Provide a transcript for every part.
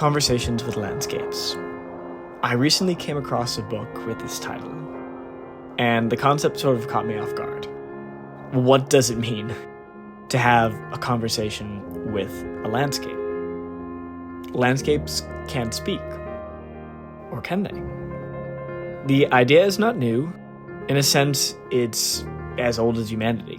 Conversations with Landscapes. I recently came across a book with this title, and the concept sort of caught me off guard. What does it mean to have a conversation with a landscape? Landscapes can't speak, or can they? The idea is not new. In a sense, it's as old as humanity.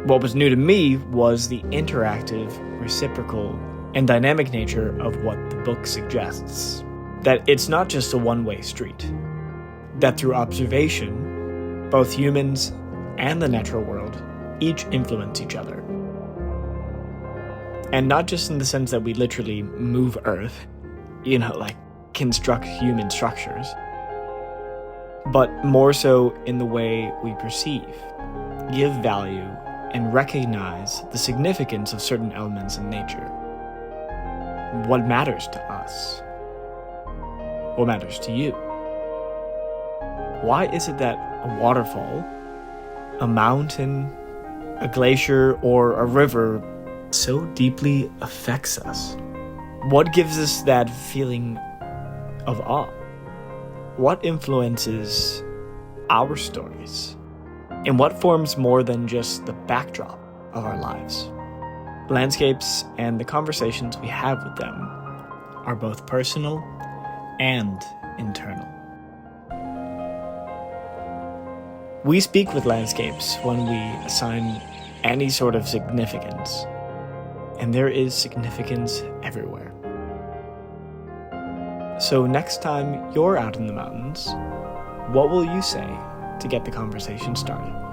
What was new to me was the interactive, reciprocal, and dynamic nature of what the book suggests. That it's not just a one-way street. That through observation, both humans and the natural world each influence each other. And not just in the sense that we literally move Earth, like construct human structures, but more so in the way we perceive, give value, and recognize the significance of certain elements in nature. What matters to us? What matters to you? Why is it that a waterfall, a mountain, a glacier, or a river so deeply affects us? What gives us that feeling of awe? What influences our stories? And what forms more than just the backdrop of our lives? Landscapes and the conversations we have with them are both personal and internal. We speak with landscapes when we assign any sort of significance, and there is significance everywhere. So next time you're out in the mountains, what will you say to get the conversation started?